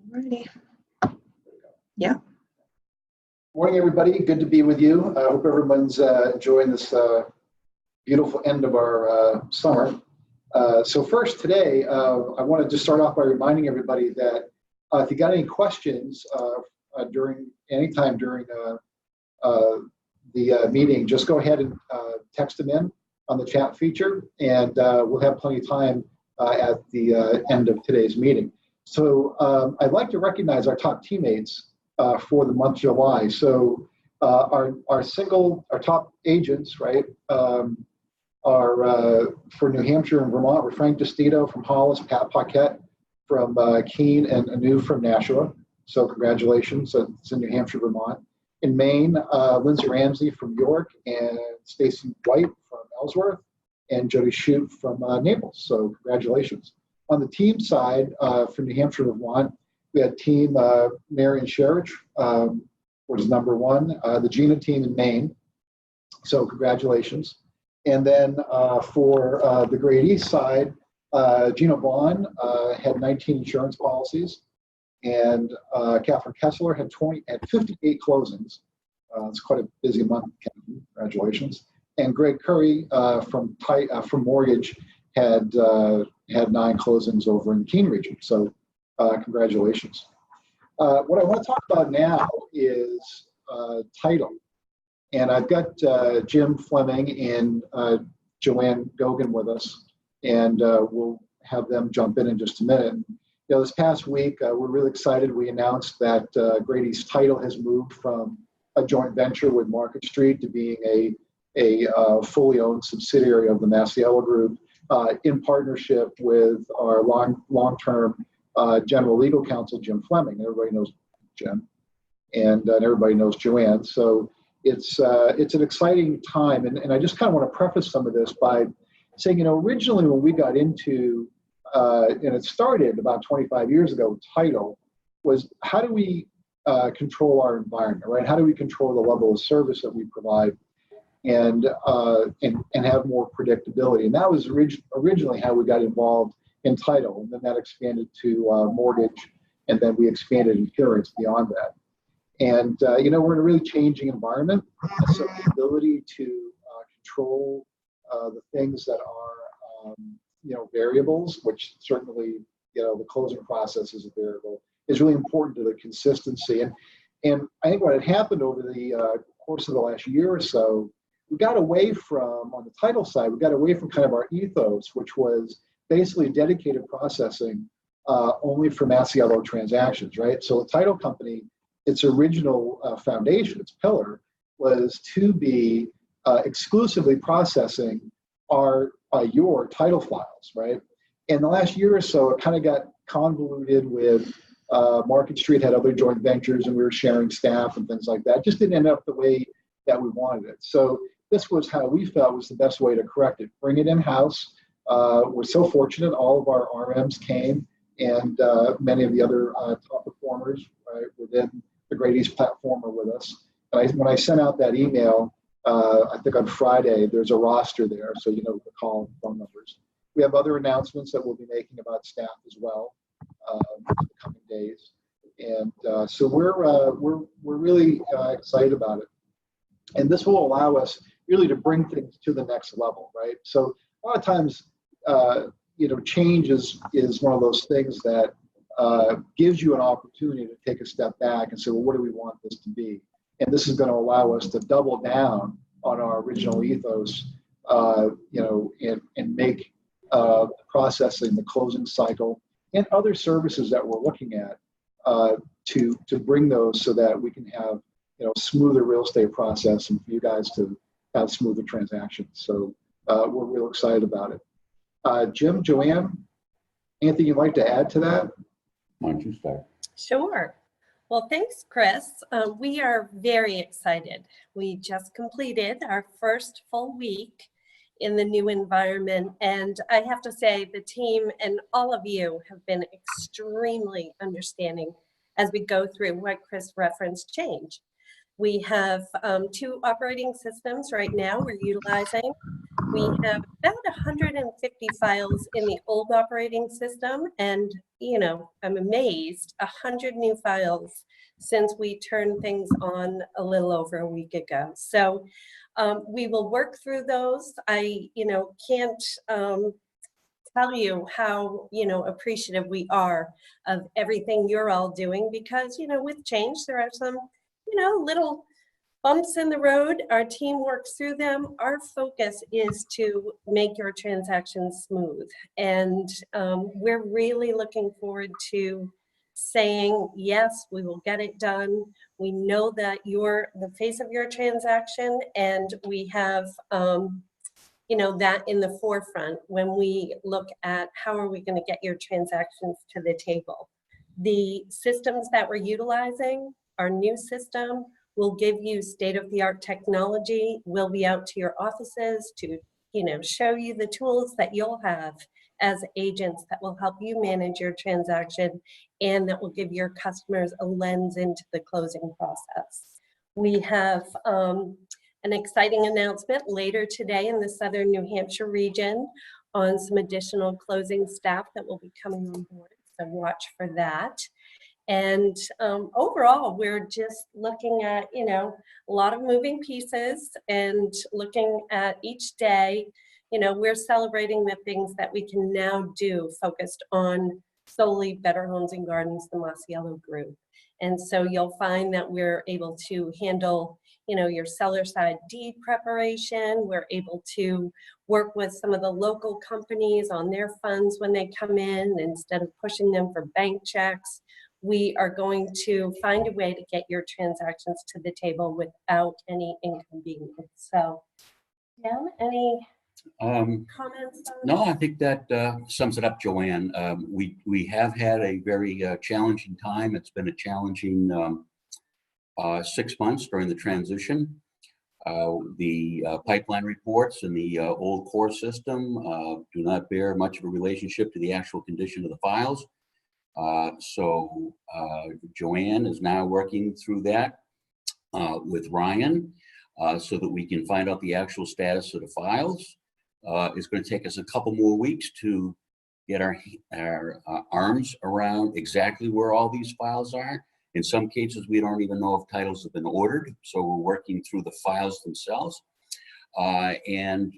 Alrighty. Yeah. Morning, everybody. Good to be with you. I hope everyone's enjoying this beautiful end of our summer. So first today, I want to just start off by reminding everybody that if you got any questions anytime during the meeting, just go ahead and text them in on the chat feature, and we'll have plenty of time at the end of today's meeting. So I'd like to recognize our top teammates for the month of July. So our top agents, right, are for New Hampshire and Vermont. We're Frank DeStito from Hollis, Pat Paquette from Keene, and Anu from Nashua. So congratulations. It's in New Hampshire, Vermont. In Maine, Lindsay Ramsey from York, and Stacy White from Ellsworth, and Jody Shute from Naples. So congratulations. On the team side, from New Hampshire, Vermont, we had team Mary and Sherridge, was number one. The Gina team in Maine. So congratulations. And then for the Great East side, Gina Vaughn had 19 insurance policies, and Catherine Kessler had 58 closings. It's quite a busy month, Catherine. Congratulations. And Greg Curry from Mortgage had 9 closings over in the Keene region. So congratulations. What I want to talk about now is title. And I've got Jim Fleming and Joanne Gogan with us, and we'll have them jump in just a minute. You know, this past week, we're really excited. We announced that Great East Title has moved from a joint venture with Market Street to being a fully owned subsidiary of the Masiello Group, in partnership with our long-term general legal counsel, Jim Fleming. Everybody knows Jim, and everybody knows Joanne. So it's an exciting time, and I just kind of want to preface some of this by saying, you know, originally when we got into, and it started about 25 years ago, title was how do we control our environment, right? How do we control the level of service that we provide, and have more predictability? And that was originally how we got involved in title, and then that expanded to mortgage, and then we expanded insurance beyond that. And you know, we're in a really changing environment, so the ability to control the things that are you know, variables, which certainly, you know, the closing process is a variable, is really important to the consistency. And I think what had happened over the course of the last year or so, we got away from, on the title side, we got away from kind of our ethos, which was basically dedicated processing only for Masiello transactions, right? So the title company, its original foundation, its pillar, was to be exclusively processing your title files, right? In the last year or so, it kind of got convoluted with Market Street had other joint ventures, and we were sharing staff and things like that. It just didn't end up the way that we wanted it. So this was how we felt was the best way to correct it. Bring it in-house. We're so fortunate. All of our RMs came, and many of the other top performers, right, within the Great East platform are with us. And when I sent out that email, I think on Friday, there's a roster there, so you know the call and phone numbers. We have other announcements that we'll be making about staff as well in the coming days, and so we're really excited about it. And this will allow us really to bring things to the next level, right? So a lot of times, you know, change is one of those things that gives you an opportunity to take a step back and say, well, what do we want this to be? And this is going to allow us to double down on our original ethos, you know, and make processing, the closing cycle, and other services that we're looking at to bring those so that we can have, you know, smoother real estate process and for you guys to have smoother transactions. So we're real excited about it. Jim, Joanne, anything you'd like to add to that? Why don't you start? Sure. Well, thanks, Chris. We are very excited. We just completed our first full week in the new environment, and I have to say the team and all of you have been extremely understanding as we go through what Chris referenced change. We have 2 operating systems right now we're utilizing. We have about 150 files in the old operating system and I'm amazed, 100 new files since we turned things on a little over a week ago. So we will work through those. I, can't tell you how, appreciative we are of everything you're all doing, because, with change, there are some, little bumps in the road. Our team works through them. Our focus is to make your transactions smooth. And we're really looking forward to saying, yes, we will get it done. We know that you're the face of your transaction, and we have, that in the forefront when we look at how are we going to get your transactions to the table. The systems that we're utilizing, our new system, will give you state-of-the-art technology. We'll be out to your offices to, show you the tools that you'll have as agents that will help you manage your transaction, and that will give your customers a lens into the closing process. We have an exciting announcement later today in the Southern New Hampshire region on some additional closing staff that will be coming on board, so watch for that. And overall, we're just looking at, a lot of moving pieces and looking at each day. We're celebrating the things that we can now do focused on solely Better Homes and Gardens, the Masiello Group. And so you'll find that we're able to handle, your seller side deed preparation. We're able to work with some of the local companies on their funds when they come in, instead of pushing them for bank checks. We are going to find a way to get your transactions to the table without any inconvenience. So, Jim, any comments on No, I think that sums it up, Joanne. We have had a very challenging time. It's been a challenging 6 months during the transition. The pipeline reports and the old core system do not bear much of a relationship to the actual condition of the files. So Joanne is now working through that with Ryan so that we can find out the actual status of the files. It's going to take us a couple more weeks to get our arms around exactly where all these files are. In some cases, we don't even know if titles have been ordered, so we're working through the files themselves. And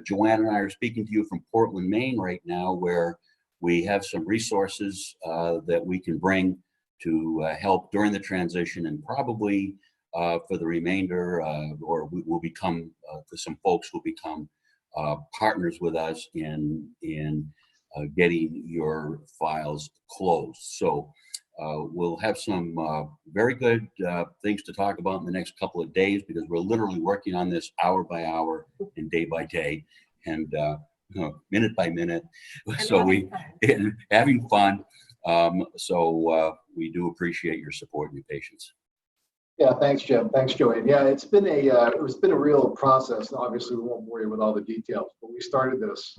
Joanne and I are speaking to you from Portland, Maine right now, where we have some resources that we can bring to help during the transition, and probably for the remainder, or we will become, for some folks will become partners with us in getting your files closed. So we'll have some very good things to talk about in the next couple of days, because we're literally working on this hour by hour and day by day, and minute by minute. So having fun. So we do appreciate your support and your patience. Yeah, thanks, Jim. Thanks, Joanne. Yeah, it's been a real process. Obviously, we won't bore you with all the details, but we started this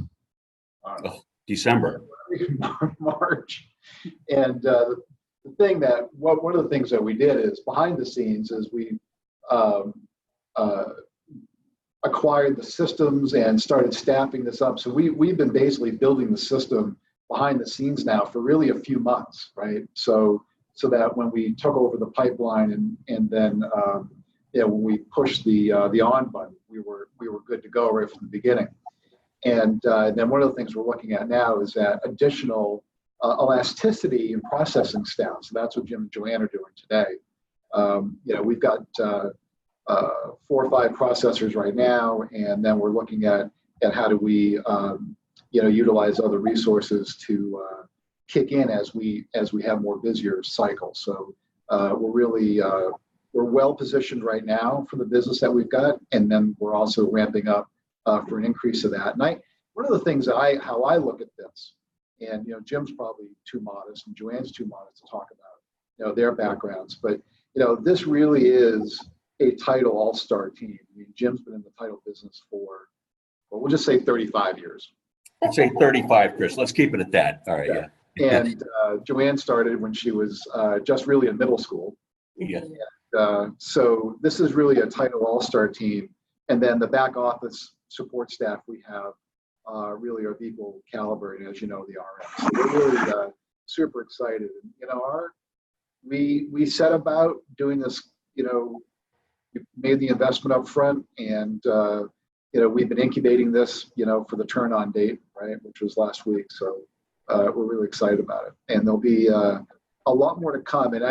December, March, and one of the things that we did is behind the scenes is we acquired the systems and started staffing this up. So we've been basically building the system behind the scenes now for really a few months, right? So that when we took over the pipeline and then when we pushed the on button, we were good to go right from the beginning. And then one of the things we're looking at now is that additional elasticity in processing staff. So that's what Jim and Joanne are doing today. We've got 4 or 5 processors right now, and then we're looking at how do we utilize other resources to kick in as we have more busier cycles. So we're well positioned right now for the business that we've got, and then we're also ramping up for an increase of that. And one of the things that how I look at this, and Jim's probably too modest and Joanne's too modest to talk about their backgrounds, but this really is a title all-star team. I mean, Jim's been in the title business for, well, we'll just say 35 years. I'd say 35, Chris. Let's keep it at that. All right. Yeah. And Joanne started when she was just really in middle school. Yeah. And, so this is really a title all-star team. And then the back office support staff we have really are of equal caliber, and as you know, the RMs. So we're really super excited. You know, we set about doing this, you know, we made the investment up front, and you know, we've been incubating this, you know, for the turn on date, right, which was last week. So we're really excited about it, and there'll be a lot more to come. And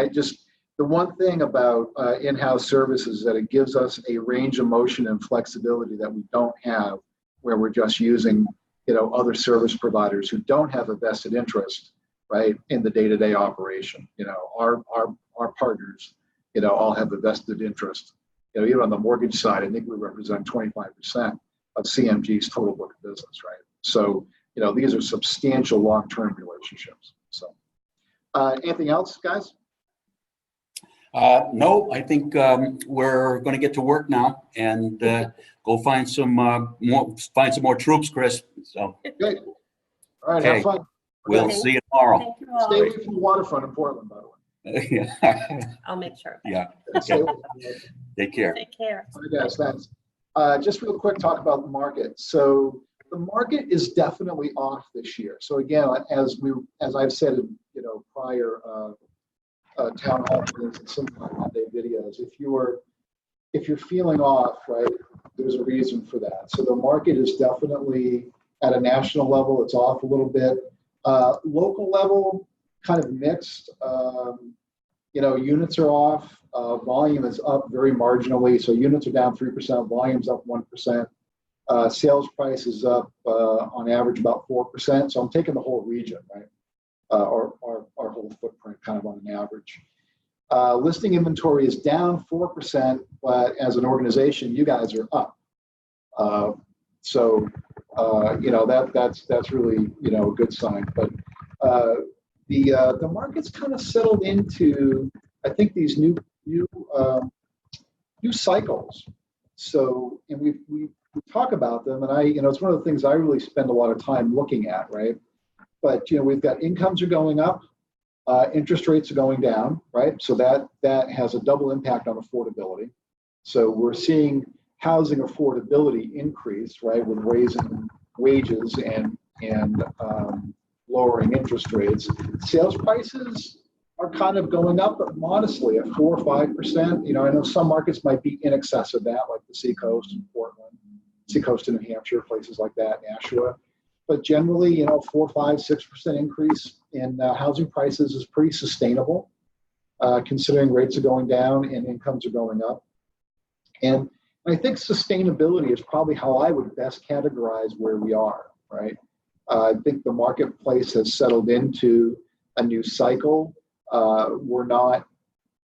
the one thing about in-house services is that it gives us a range of motion and flexibility that we don't have where we're just using, you know, other service providers who don't have a vested interest, right, in the day-to-day operation. You know, our partners, you know, all have a vested interest. You know, even on the mortgage side, I think we represent 25% of CMG's total book of business, right? So, you know, these are substantial long-term relationships. So, anything else, guys? No, I think we're going to get to work now and go find some more troops, Chris. So, Okay. All right, okay. have fun. We'll Okay. see you tomorrow. Thank you all. Stay away from the waterfront in Portland, by the way. Yeah. I'll make sure. Yeah. Stay away from the waterfront. Take care. Take care. All right, guys, thanks. Just real quick, talk about the market. So the market is definitely off this year. So again, as I've said in, you know, prior town hall meetings and some of my Monday videos, if you're feeling off, right, there's a reason for that. So the market is definitely at a national level, it's off a little bit. Local level, kind of mixed. You know, units are off. Volume is up very marginally. So units are down 3%, volume's up 1%. Sales price is up on average about 4%. So I'm taking the whole region, right? Or our whole footprint kind of on an average. Listing inventory is down 4%, but as an organization, you guys are up. So you know, that's really, you know, a good sign. But the market's kind of settled into, I think, these new cycles. So, and we talk about them, and you know, it's one of the things I really spend a lot of time looking at, right? But you know, we've got incomes are going up, interest rates are going down, right? So that has a double impact on affordability. So we're seeing housing affordability increase, right, with raising wages and lowering interest rates. Sales prices are kind of going up, but modestly at 4 or 5%. You know, I know some markets might be in excess of that, like the Seacoast in Portland, Seacoast in New Hampshire, places like that, Nashua. But generally, you know, 4, 5, 6% increase in housing prices is pretty sustainable, considering rates are going down and incomes are going up. And I think sustainability is probably how I would best categorize where we are, right? I think the marketplace has settled into a new cycle. We're not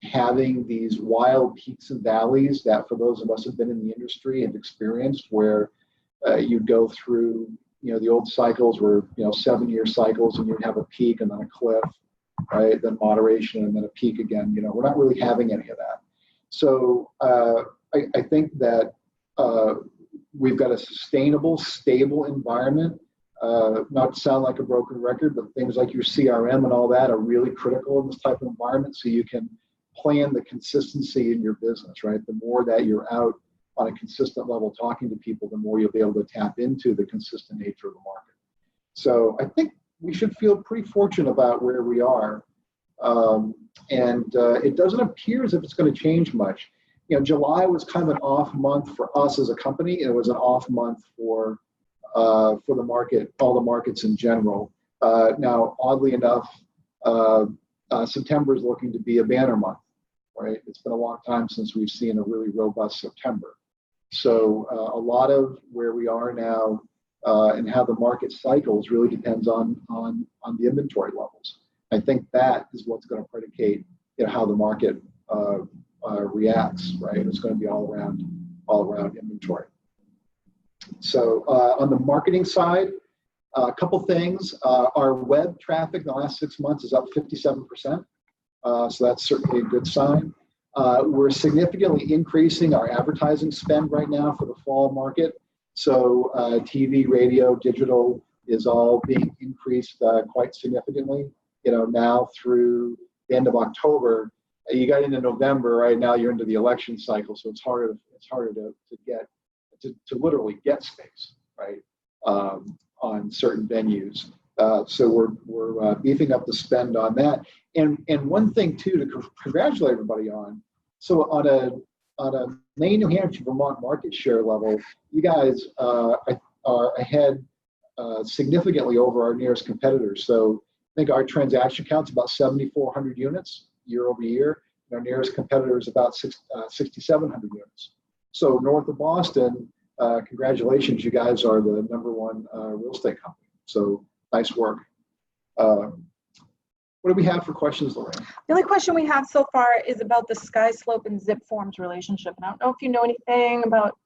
having these wild peaks and valleys that, for those of us who've been in the industry and experienced, where you'd go through, you know, the old cycles were, you know, 7-year cycles, and you'd have a peak and then a cliff, right? Then moderation and then a peak again. You know, we're not really having any of that. So I think that we've got a sustainable, stable environment. Not to sound like a broken record, but things like your CRM and all that are really critical in this type of environment, so you can plan the consistency in your business, right? The more that you're out on a consistent level talking to people, the more you'll be able to tap into the consistent nature of the market. So I think we should feel pretty fortunate about where we are. And it doesn't appear as if it's going to change much. You know, July was kind of an off month for us as a company, and it was an off month for the market, all the markets in general. Now, oddly enough, September is looking to be a banner month, right? It's been a long time since we've seen a really robust September. So a lot of where we are now and how the market cycles really depends on the inventory levels. I think that is what's going to predicate, you know, how the market reacts, right? It's going to be all around inventory. So on the marketing side, a couple things. Our web traffic in the last 6 months is up 57%. So that's certainly a good sign. We're significantly increasing our advertising spend right now for the fall market. So TV, radio, digital is all being increased quite significantly. You know, now through the end of October, you got into November, right? Now you're into the election cycle, so it's harder to literally get space, right, on certain venues. So we're beefing up the spend on that. And one thing too to congratulate everybody on. So on a Maine, New Hampshire, Vermont market share level, you guys are ahead significantly over our nearest competitors. So I think our transaction count's about 7,400 units year over year. And our nearest competitor is about 6,700 units. So north of Boston, congratulations, you guys are the #1 real estate company. So nice work. What do we have for questions, Lorraine? The only question we have so far is about the Sky Slope and Zip Forms relationship. And I don't know if you know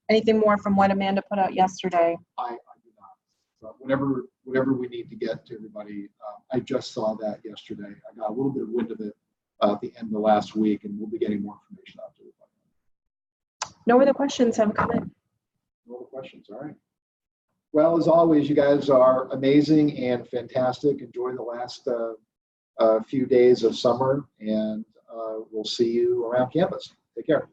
anything more from what Amanda put out yesterday. I do not. But whatever we need to get to everybody, I just saw that yesterday. I got a little bit of wind of it at the end of last week, and we'll be getting more information out to everybody. No other questions have come in. No other questions. All right. Well, as always, you guys are amazing and fantastic. Enjoy the last few days of summer, and we'll see you around campus. Take care.